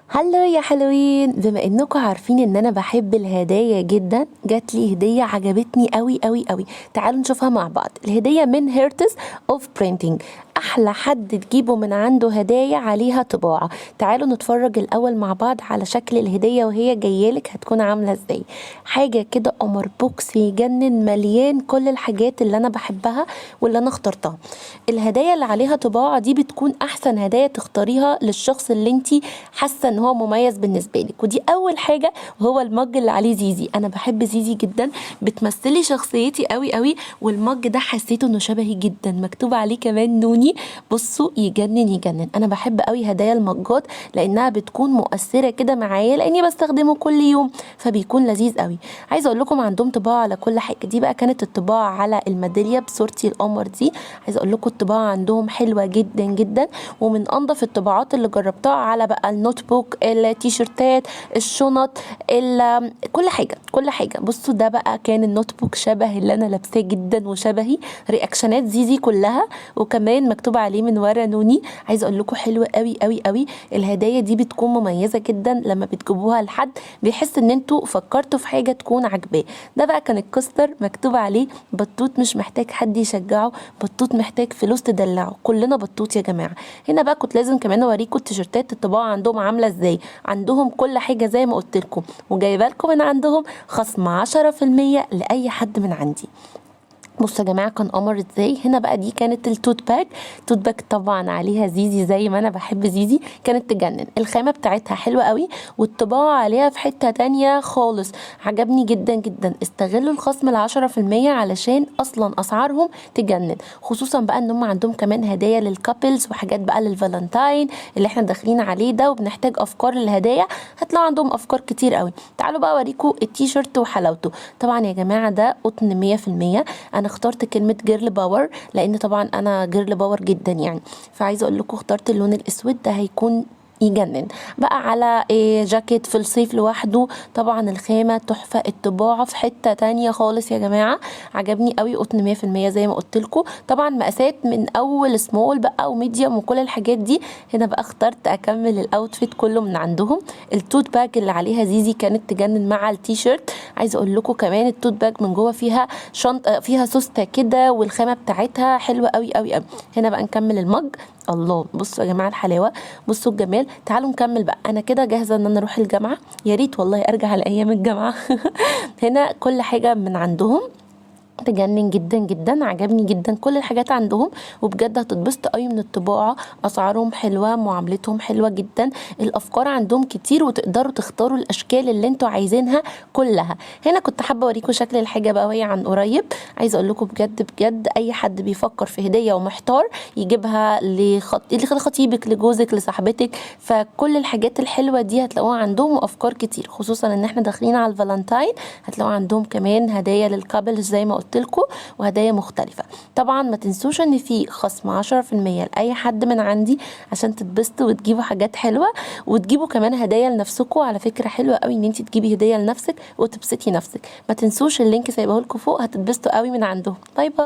هلو يا حلوين، بما انكم عارفين ان انا بحب الهدايا جدا، جات لي هديه عجبتني قوي قوي قوي. تعالوا نشوفها مع بعض. الهديه من هيرتز اوف برينتينج، احلى حد تجيبه من عنده هدايا عليها طباعه. تعالوا نتفرج الاول مع بعض على شكل الهديه وهي جايالك هتكون عامله ازاي. حاجه كده قمر بوكس يجنن، مليان كل الحاجات اللي انا بحبها واللي انا اخترتها. الهدايا اللي عليها طباعه دي بتكون احسن هدايا تختاريها للشخص اللي انت حاسه ان هو مميز بالنسبه لك. ودي اول حاجه، وهو المج اللي عليه زيزي. انا بحب زيزي جدا، بتمثلي شخصيتي قوي قوي. والمج ده حسيته انه شبهي جدا، مكتوب عليه كمان نوني. بصوا يجنن يجنن. انا بحب قوي هدايا المجات لانها بتكون مؤثره كده معايا، لاني بستخدمه كل يوم فبيكون لذيذ قوي. عايزه اقول لكم عندهم طباعه على كل حاجه. دي بقى كانت الطباعه على الميداليه بصورتي القمر دي. عايزه اقول لكم الطباعه عندهم حلوه جدا جدا، ومن انظف الطباعات اللي جربتها على بقى النوت بوك، التيشيرتات، الشنط، كل حاجه كل حاجه. بصوا ده بقى كان النوت بوك شبه اللي انا لابساه جدا وشبهي. رياكشنات زيزي كلها، وكمان مكتوب عليه من ورا نوني. عايزه اقول لكم حلوه قوي قوي قوي. الهدايا دي بتكون مميزه جدا لما بتجيبوها لحد بيحس ان انتوا فكرتوا في حاجه تكون عاجباه. ده بقى كان الكوستر مكتوب عليه بطوط مش محتاج حد يشجعه، بطوط محتاج فلوس تدلعه. كلنا بطوط يا جماعه. هنا بقى كنت لازم كمان اوريكم التيشيرتات الطباعه عندهم عامله ازاي. عندهم كل حاجه زي ما قلت لكم، وجايبه لكم من عندهم خصم 10% لاي حد من عندي. بصوا يا جماعه كان قمر ازاي. هنا بقى دي كانت التوت باج. توت باج طبعا عليها زيزي زي ما انا بحب زيزي. كانت تجنن، الخامه بتاعتها حلوه قوي، والطباعه عليها في حته تانية خالص. عجبني جدا جدا. استغلوا الخصم 10% علشان اصلا اسعارهم تجنن. خصوصا بقى ان هم عندهم كمان هدايا للكابلز وحاجات بقى للفالنتاين اللي احنا داخلين عليه ده، وبنحتاج افكار للهدايا. هتلاقوا عندهم افكار كتير قوي. تعالوا بقى اوريكم التيشيرت وحلاوته. طبعا يا جماعه ده قطن 100%. انا اخترت كلمه جيرل باور لان طبعا انا جيرل باور جدا يعني. فعايزه اقول لكم اخترت اللون الاسود ده، هيكون يجنن بقى على جاكيت في الصيف لوحده. طبعا الخامه تحفه، الطباعه في حته تانية خالص يا جماعه. عجبني قوي، قطن 100% زي ما قلت لكم. طبعا مقاسات من اول سمول بقى وميديوم وكل الحاجات دي. هنا بقى اخترت اكمل الاوتفيت كله من عندهم. التوت باج اللي عليها زيزي كانت تجنن مع التيشيرت. عايزه اقول لكم كمان التوت باج من جوه فيها شنطه، فيها سوسته كده، والخامه بتاعتها حلوه قوي قوي قوي. هنا بقى نكمل المج. الله، بصوا يا جماعه الحلاوه، بصوا الجمال. تعالوا نكمل بقى. انا كده جاهزه ان انا اروح الجامعه. يا ريت والله ارجع لايام الجامعه. هنا كل حاجه من عندهم تجنن جدا جدا. عجبني جدا كل الحاجات عندهم، وبجد هتتبسطوا قوي من الطباعه. اسعارهم حلوه، معاملتهم حلوه جدا. الافكار عندهم كتير، وتقدروا تختاروا الاشكال اللي انتوا عايزينها كلها. هنا كنت حابه اوريكم شكل الحاجه بقى وهي عن قريب. عايزه اقول لكم بجد بجد اي حد بيفكر في هديه ومحتار يجيبها لخطيبك، لجوزك، لصاحبتك. فكل الحاجات الحلوه دي هتلاقوها عندهم، وافكار كتير. خصوصا ان احنا داخلين على الفالنتاين، هتلاقوا عندهم كمان هدايا للكابلز زي ما قلت لكم، وهدايا مختلفه. طبعا ما تنسوش ان في خصم 10% لاي حد من عندي عشان تتبسطوا وتجيبوا حاجات حلوه، وتجيبوا كمان هدايا لنفسكم. على فكره حلوه قوي ان انت تجيبي هديه لنفسك وتبسطي نفسك. ما تنسوش اللينك سايبه لكم فوق، هتتبسطوا قوي من عندهم. باي باي.